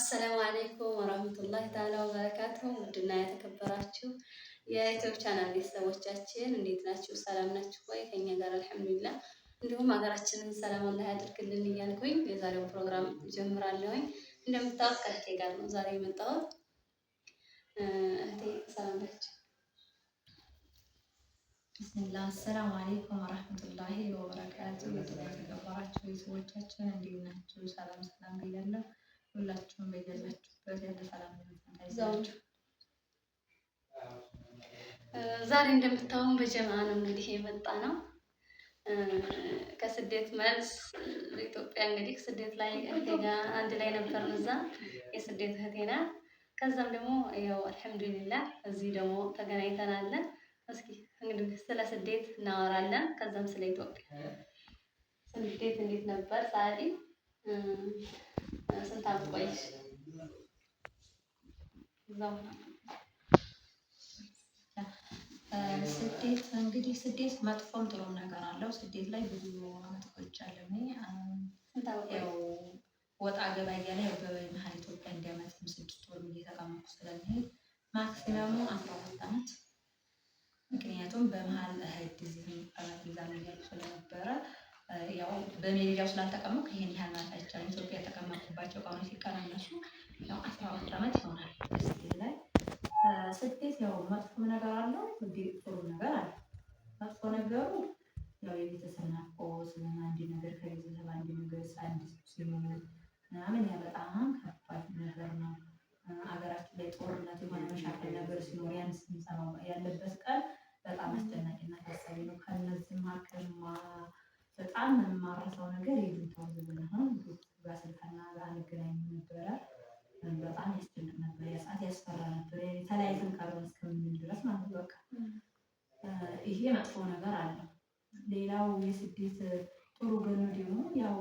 አሰላሙ አለይኩም ወራህመቱላሂ ተዓላ ወበረካቱሁ። ውድና የተከበራችሁ የዩቲዩብ ቻናል ቤተሰቦቻችን እንዴት ናችሁ? ሰላም ናችሁ ወይ? ከኛ ጋር አልሐምዱሊላህ። እንዲሁም ሀገራችንን ሰላም አላህ ያድርግልን እያልኩኝ የዛሬው ፕሮግራም ጀምራለሁኝ። እንደምታውቁት ከእህቴ ጋር ነው ዛሬ የመጣሁት። እህቴ ሰላም ናችሁ? ቢስሚላህ አሰላሙ አለይኩም ወራህመቱላሂ ወበረካቱሁ። የተከበራችሁ ቤተሰቦቻችን እንዴት ናችሁ? ሰላም ሰላም ብያለሁ። ሁላችሁም በያላችሁበት ያለ ሰላም ይሁንላችሁ። ዛሬ እንደምታውን በጀማ ነው እንግዲህ የመጣ ነው። ከስደት መልስ ኢትዮጵያ እንግዲህ ስደት ላይ ከጋ አንድ ላይ ነበርን። እዛ የስደት እህቴ ናት። ከዛም ደግሞ ያው አልሐምዱሊላህ እዚህ ደግሞ ተገናኝተናል። እስኪ እንግዲህ ስለ ስደት እናወራለን። ከዛም ስለ ኢትዮጵያ ስደት እንዴት ነበር ሳዲ? ስንት ዓመት ቆይሽ? ስደት እንግዲህ ስደት መጥፎም ጥሩ ነገር አለው። ስደት ላይ ብዙ ዓመት ቆይቻለሁ። ያው ወጣ ገባ እያለ ያው በመሀል ኢትዮጵያ እንዲያመትም 6 ወር እየተቀመጥኩ ስለሚሄድ ማክሲመሙ 12 ዓመት። ምክንያቱም በመሀል እህት እዚህ እዛም እያልኩ ስለነበረ ያው በሜዲያው ስላልተቀመጥኩ ይሄን ያህል ማለት አይቻልም። ኢትዮጵያ የተቀመጥኩባቸው ቀኖች ሲቀናነሱ ያው 12 ዓመት ይሆናል። ስደት ላይ ስደት ያው መጥፎ ነገር አለው፣ ጥሩ ነገር አለ። መጥፎ ነገሩ ያው የቤተሰብ ናፍቆት አንድ ነገር ከቤተሰብ አንድ ነገር አንድ ሲሆን ምናምን ያ በጣም ከባድ ነገር ነው። አገራችን ላይ ጦርነት የሆነ መሻከል ነገር ሲኖር ያን ስንሰማው ያለበት ቀን በጣም አስጨናቂና አሳሳቢ ነው። ከነዚህ ማቀልማ በጣም የማረሳው ነገር የጁንታው ዘመን ነው። በስልጣና አንገናኝ ነበረ። በጣም ያስጨንቅ ነበር። ያሳት ያስፈራ ነበር። የተለያየን ቀርበን እስከምንል ድረስ ማለት ነው። በቃ ይሄ መጥፎ ነገር አለ። ሌላው የስደት ጥሩ ጎኑ ደግሞ ያው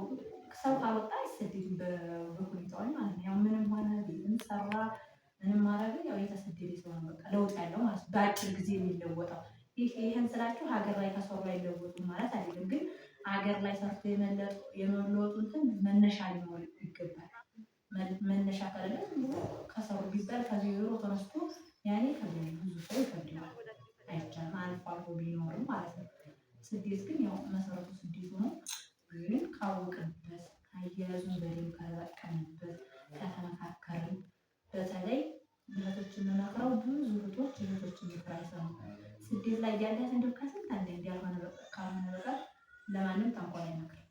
ሰው ካልወጣ አይሰደድም በሁኔታው ማለት ነው። ያው ምንም ሆነ ቢዝም ሰራ ምንም ማድረግ ያው የተሰደደ ሰው ነው በቃ ለውጥ ያለው ማለት ነው። በአጭር ጊዜ የሚለወጠው ይሄን ስላችሁ ሀገር ላይ ከሰሩ አይለወጡም ማለት አይደለም። ግን ሀገር ላይ ሰርቶ የመለወጡትን መነሻ ሊኖር ይገባል። መነሻ ካለ ከሰሩ ቢባል ከዜሮ ተነስቶ ያኔ ከዚህ ብዙ ሰው ይፈልጋል አይቻልም። አልፎ አልፎ ቢኖርም ማለት ነው። ስደት ግን ያው መሰረቱ ስደት ነው። ግን ካወቅንበት አያያዙን በደንብ ከተጠቀምንበት ከተመካከርን በተለይ እህቶችን የምመክረው ብዙ እህቶችን ምክር አይሰሙም። ስደት ላይ ያላት እንደው ከስንት አንዴ ካልሆነ በቀር ለማንም ተንኮል አይመክርም።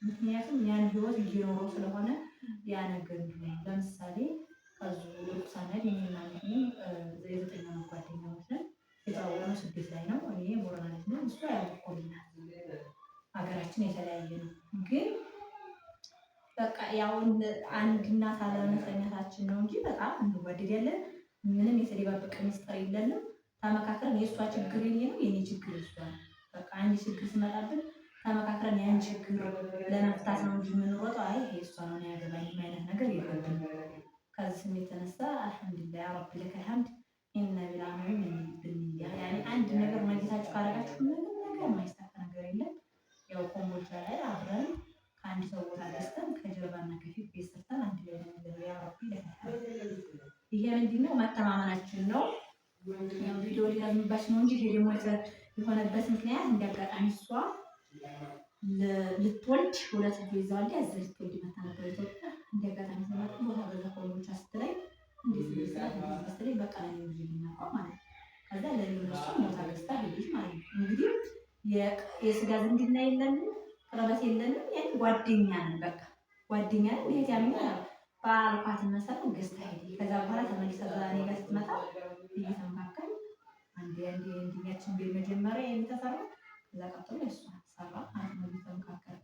ምክንያቱም ያን ህይወት እየኖሩ ስለሆነ ያ ነገር ነው። ለምሳሌ ከዙ ለምሳሌ እኔና የዘጠኝ ዓመት ጓደኛሞች ነን። የተዋወቅነው ስደት ላይ ነው። እኔ ቦረና ልጅ ነኝ፣ እሷ ያቆልና ሀገራችን የተለያየ ነው። ግን በቃ ያው አንድ እናት አለመሰኘታችን ነው እንጂ በጣም እንዋደዳለን። ምንም የተደባበቀ ሚስጥር የለንም። ተመካክረን የእሷ ችግር የኔ ነው፣ የኔ ችግር እሷ ነው። በቃ አንድ ችግር ሲመጣብን ተመካክረን ያን ችግር ለመፍታት ነው እንጂ የምንሮጠው አይ ይሄ እሷ ነው ያገባኝ አይነት ነገር የለብንም። ከዚህም የተነሳ አልሐምዱሊላህ ያ ረቢ ለከል ሐምድ ኢነ ቢልአመል ብንያ ያኔ አንድ ነገር ማግኘታችሁ ካረጋችሁ ምንም ነገር የማይሳካ ነገር የለም። ያው ኮምቦልቻ ላይ አብረን ከአንድ ሰው ቦታ ገዝተን ከጀርባና ከፊት ቤት ሰርተን አንድ ላይ ነው ያ ረቢ ለከል ሐምድ። ይሄ ምንድነው መተማመናችን ነው። ያው ቪዲዮ ሊያዝምባች ነው እንጂ ይሄ ደግሞ የሆነበት ምክንያት እንዲያጋጣሚ እሷ ልትወልድ 2 ልጆች ይዛዋል። ያዘ ልትወልድ መታ ነበር ኢትዮጵያ። እንዲያጋጣሚ ተመጣጣ ቦታ በዛ ኮምቦልቻ ስትለኝ እንዴት ስትለኝ በቃ ላይ ነው የሚናቀው ማለት ነው። ከዛ ለሌሎች ቦታ ገዝታ ሄደች ማለት ነው። እንግዲህ የስጋ ዝምድና የለንም፣ ቅርበት የለንም። ያን ጓደኛ ነን፣ በቃ ጓደኛ ነን። ይሄ ያምና ባልኳት መሰረት ገዝታ ሄደች። ከዛ በኋላ ተመልሳ እኔ ጋር ስትመጣ እየተመካከል አንዴ እንዲያችን ቤት መጀመሪያ የሚተሰራ ከዛ ቀጥሎ እሷ ሰራ ማለት ነው። እየተመካከል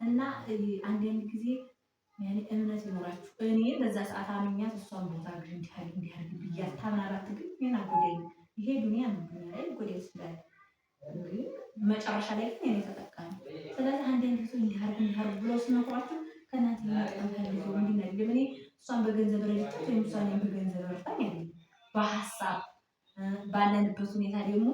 እና አንዳንድ ጊዜ ያኔ እምነት ይኖራችሁ። እኔ በዛ ሰዓት አምኛት እሷን ቦታ ግን እንዲያርግ ብያት ታምናራት። ግን ምን አጎደኝ? ይሄ ዱንያ ነው። ዱንያ ላይ ጎደል ይችላል። ግን መጨረሻ ላይ ግን እኔ ተጠቃሚ። ስለዚህ አንዳንድ ጊዜ እንዲያርግ ብሎ ሲመክሯችሁ ከእናንተ የሚመጣው ፈልገው እንዲነግም እኔ እሷን በገንዘብ ረድቻት ወይም እሷን በገንዘብ ረድታኝ አይደለም። በሀሳብ ባለንበት ሁኔታ ደግሞ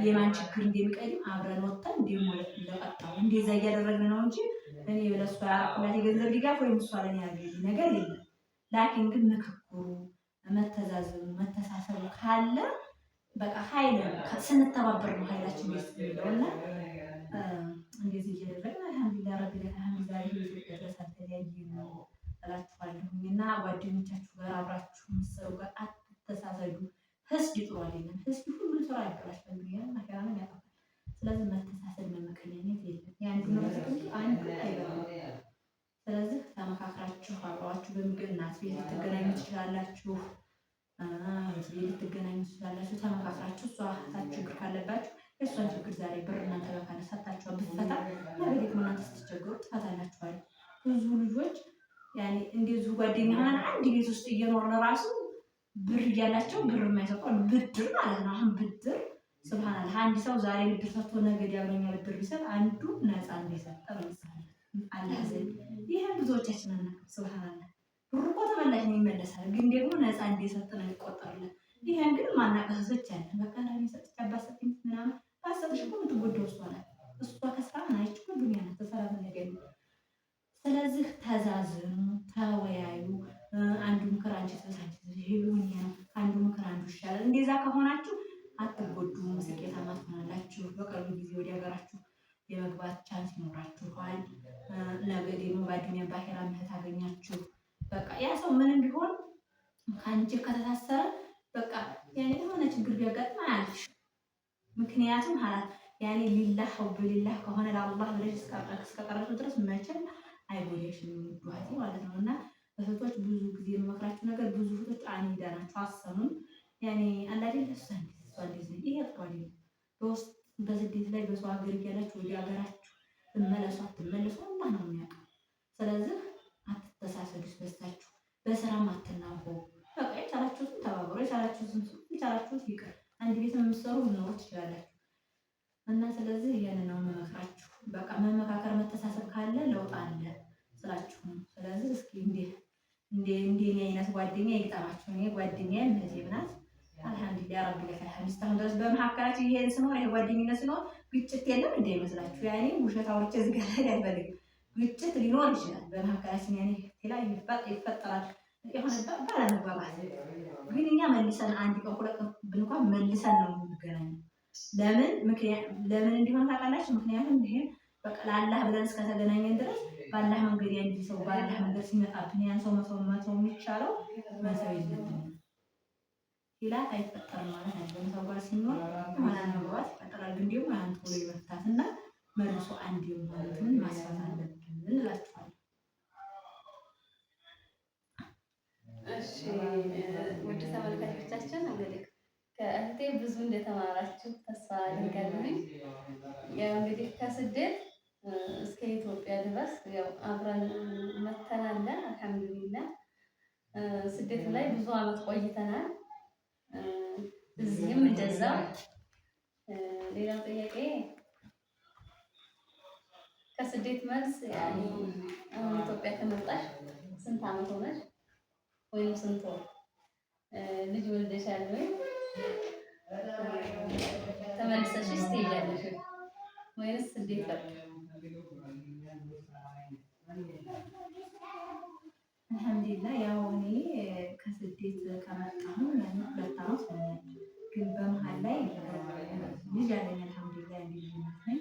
የማን ችግር እንደሚቀድም አብረን ወጥተን ደግሞ ለቀጣው እንደዛ እያደረግን ነው እንጂ እኔ ለሷ ያረኩላት የገንዘብ ድጋፍ ወይም እሷ ለኔ ያገኝ ነገር የለም። ላኪን ግን ምክክሩ፣ መተዛዘኑ፣ መተሳሰቡ ካለ በቃ ኃይል ስንተባበር ነው ኃይላችን ደስ የሚለውና እንደዚህ እያደረግን አልሐምዱሊላህ ረቢል ዓለሚን ዛሬ ኢትዮጵያ ድረስ አልተለያየንም እላችኋለሁኝ። እና ጓደኞቻችሁ ጋር አብራችሁ የምትሰሩ ጋር አትተሳሰዱ። ህስድ ጥሩ አይደለም። ህስድ ሁሉም ስራ ያበላሻል፣ መከራን ያጠፋል። ስለዚህ መተሳሰብ መመቀኛኘት የለም። የአንዱ ነው አንዱ አይበላም። ስለዚህ ተመካክራችሁ አብራችሁ በሚገኝ እናት ቤት ልትገናኙ ትችላላችሁ፣ እህት ቤት ልትገናኙ ትችላላችሁ። ተመካክራችሁ እሷ እህታችሁ ችግር ካለባችሁ የእሷን ችግር ዛሬ ብር እናንተ ጋር ካነሳታችኋል ብትፈታ ነገ ደግሞ እናንተ ስትቸገሩ ትፈታላችኋል። ብዙ ልጆች ያኔ እንደዚሁ ጓደኛ ሆነን አንድ ቤት ውስጥ እየኖርን ራሱ ብር እያላቸው ብር የማይሰጡ ብድር ማለት ነው። አሁን ብድር ስብሃናላህ አንድ ሰው ዛሬ ብድር ሰጥቶ ነገ ዳግመኛ ብድር ቢሰጥ አንዱ ነፃ እንደሰጠ ለምሳሌ አላህ ዘንድ ይሄን ብዙዎቻችን አናውቅም። ስብሃናላህ ብሩ እኮ ተመላሽ ነው ይመለሳል፣ ግን ደግሞ ነፃ እንደሰጠ ነው የሚቆጠርልን። ይሄን ግን ማናውቀው ሰዎች አለ። በቃ ላይ ሰጥቼ አባሰጥኝ ምናምን ባሰጥሽ እኮ የምትጎዳው እሷ ናት። እሷ ከስራ ናይች እኮ ዱንያ ናት ተሰራ ነገር። ስለዚህ ተዛዝኑ፣ ተወያዩ። አንዱ ምክር አንቺ ተሳንቺ ይሁን ያ አንዱ ምክር አንዱ ይሻላል። እንደዛ ከሆናችሁ አትጎዱም፣ ስኬታማ ትሆናላችሁ። በቅርብ ጊዜ ወደ ሀገራችሁ የመግባት ቻንስ ይኖራችኋል። ነገ ደግሞ በአዱንያ በአኺራ ምህረት አገኛችሁ። በቃ ያ ሰው ምንም ቢሆን ከአንቺ ከተሳሰረ በቃ ያኔ የሆነ ችግር ቢያጋጥም አያልፍሽ። ምክንያቱም ሀላት ያኔ ሊላህ ወብሊላህ ከሆነ ለአላህ ብለሽ እስከቀረጹ ድረስ መቼም አይጎዳሽም ዱዓቲ ማለት ነው። እና እህቶች ብዙ ጊዜ የምመክራችሁ ነገር ብዙ እህቶች አኒዳ ናቸው፣ አሰሙም ያኔ አንዳንዴ ለሷን ይሄ ጥሩ አይደለም። በውስጥ በስደት ላይ በሰው ሀገር እያላችሁ ወደ ሀገራችሁ ትመለሱ አትመለሱ አላህ ነው የሚያውቀው። ስለዚህ አትተሳሰዱ፣ በስታችሁ በስራም አትናቁ። በቃ የቻላችሁትን ተባበሩ፣ የቻላችሁት ይቅር። አንድ ቤት የምትሰሩ ልኖሩ ትችላላችሁ። እና ስለዚህ ያን ነው የምመክራችሁ። በቃ መመካከር መተሳሰብ ካለ ለውጥ አለ ስላችሁ ነው። ስለዚህ እስኪ እንዴ እኔ አይነት ጓደኛ ይግጠማችሁ። እኔ ጓደኛዬ እህቴም ናት። አልሐምዱሊላህ ረቢል ዓለሚን እስካሁን ድረስ በመካከላችን ይሄን ስኖር ይሄ ጓደኝነት ስኖር ግጭት የለም እንዳይመስላችሁ። ያኔ ውሸት አውርቼ እዚህ ጋር ላይ አልፈልግም። ግጭት ሊኖር ይችላል በመካከላችን፣ ያኔ የተለያዩ ይፈጠራል የሆነ ባለመግባባት። ግን እኛ መልሰን አንድ ቀን ሁለት ቀን ብንኳን መልሰን ነው የምንገናኘው። ለምን እንዲሆን ታውቃላችሁ? ምክንያቱም ይሄ በቃ ለአላህ ብለን እስከተገናኘን ድረስ በአላህ መንገድ ያን ሰው በአላህ መንገድ ሲመጣብን ያን ሰው መተው የሚቻለው መተው የለብንም። ሂላት አይፈጠርም ማለት አይደለም። ሰው ጋር ሲኖር የሆነ መግባባት ይፈጠራል። ግን ደግሞ ያን ቶሎ መፍታትና መልሶ አንድ የሆኑትን ማስፋት አለብን እንላችኋለን። እሺ ውድ ተመልካቾቻችን እንግዲህ ከእህቴ ብዙ እንደተማራችሁ ተስፋ አድርጋለሁ። ያው እንግዲህ ከስደት እስከ ኢትዮጵያ ድረስ ያው አብረን መተናል። አልሐምዱሊላህ ስደት ላይ ብዙ አመት ቆይተናል። እዚህም እንደዛ። ሌላው ጥያቄ ከስደት መልስ ያኔ አሁን ኢትዮጵያ ከመጣሽ ስንት አመት ሆነሽ? ወይም ስንት ወር? ልጅ ወልደሻል ወይ? ተመልሰሽስ ትሄጃለሽ ወይስ ስደት ቀር? አልሐምዱሊላህ ያው እኔ ከስደት ከመጣሁ 2 አመት ሆኖኛል። ግን በመሀል ላይ ልጅ አለኝ አልሐምዱሊላህ ልጅ ነኝ።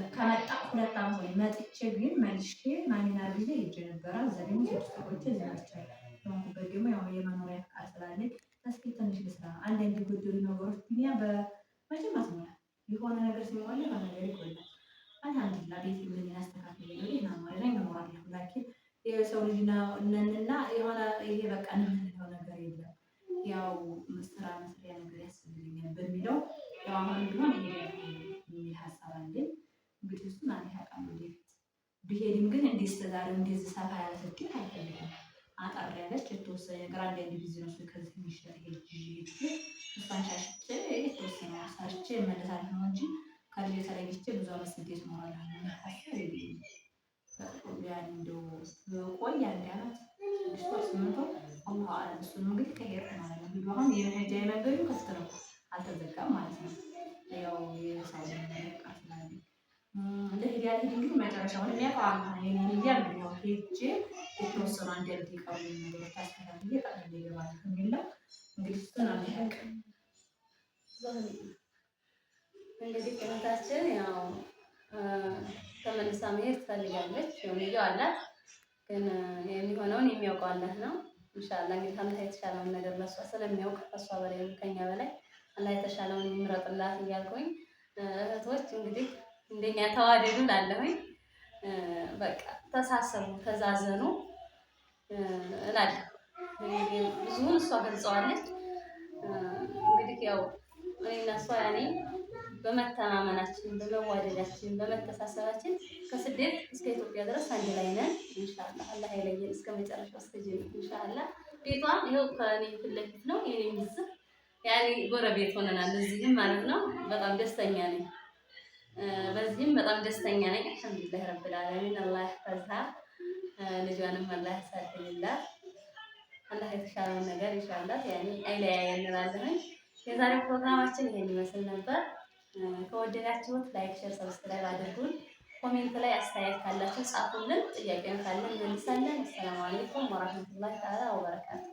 ከመጣሁ 2 አመት ሆኖኝ መጥቼ ግን መልሼ ማንና ጊዜ ሄጄ ነበረ። እዛ ደግሞ 6 ወሮች ዝናቸው የሆንኩበት ደግሞ ያው የመኖሪያ ፍቃድ ስላለኝ እስኪ ትንሽ ልስራ አንዳንድ የጎደሉ ነገሮች ዱንያ በመቼም አትሞላ የሆነ ነገር ሲሞላ የሆነ ነገር ይጎላል። አልሐምዱሊላህ ቤት ምን ያስተካክል ይሄ ነው ማለት ነው እኖራለሁ። ላኪን የሰው ልጅ ነንና የሆነ ይሄ በቃ የምንለው ነገር የለም። ያው መስሪያ ነገር ያስፈልገኛል በሚለው ያው አሁን ቢሆን ይሄ የሚል ሀሳብ አለኝ። እንግዲህ እሱን አላውቅም ወደፊት ብሄድም ግን እንደዛሬው እንደዚህ ሰፋ ያለ ስኬት አልፈልግም። አጠር ያለች የተወሰነ ነገር አንዳንድ ቢዝነሱ ከዚህ የሚሻል ሄጅ እሷን ሻሽቼ የተወሰነ ሰርቼ እመለሳለሁ ነው እንጂ ከልጄ ተለይቼ ብዙ አመት ስደት እኖራለሁ ያን እንደው ቆይ አንድ አመት 6 ወር 8 ወር አላህ አለም። እሱን እንግዲህ ከሄድኩ ማለት ነው ቪዲዮ አሁን የመሄጃ መንገዱ ክፍት ነው አልተዘጋም ማለት ነው። ያው የሳውዲ መለቃ ስላለኝ ለሄድ ያለ ሄድ እንግዲህ መጨረሻውን የሚያውቀው አላህ የኔ ልጅ እንግዲህ ያው ሄጄ የተወሰኑ አንድ ያሉት የቀሩ ነገሮች አስተካክዬ ጠቅልዬ እገባለሁ የሚል ነው። እንግዲህ እሱን አላህ ያውቃል። እንግዲህ እህታችን ያው ተመልሳ መሄድ ትፈልጋለች። ልጅው አላት ግን የሚሆነውን የሚያውቀው አላህ ነው። ኢንሻአላህ እንግዲህ አላህ የተሻለውን ነገር ለሷ ስለሚያውቅ ከሷ በላይ ከኛ በላይ አላህ የተሻለውን ይምረጥላት እያልኩኝ እህቶች እንግዲህ እንደኛ ተዋደዱ እላለሁኝ። በቃ ተሳሰቡ፣ ተዛዘኑ እላለሁ። እንግዲህ ብዙውን እሷ ገልጸዋለች። እንግዲህ ያው እኔና እሷ ያኔ በመተማመናችን፣ በመዋደዳችን፣ በመተሳሰባችን ከስደት እስከ ኢትዮጵያ ድረስ አንድ ላይ ነን። ኢንሻአላህ አላህ አይለየን እስከ መጨረሻው እስከ ጀነት ኢንሻአላህ። ቤቷም ይኸው ከኔ ፊት ለፊት ነው። የኔ ምስል ያኔ ጎረቤት ሆነናል እዚህም ማለት ነው። በጣም ደስተኛ ነኝ። በዚህም በጣም ደስተኛ ነኝ። አልሐምዱሊላህ ረብል ዓለሚን አላህ ያህፈዝሃ ልጇንም አላህ ያሳድግላት። አላህ የተሻለውን ነገር ኢንሻአላህ ያኔ አይለያየን እንላለን። የዛሬው ፕሮግራማችን ይሄን ይመስል ነበር። ከወደዳችሁት ላይክ፣ ሼር፣ ሰብስክራይብ አድርጉን። ኮሜንት ላይ አስተያየት ካላችሁ ጻፉልን። ጥያቄም ካለን እንመልሳለን። አሰላሙ አለይኩም ወራህመቱላሂ ተዓላ ወበረካቱ።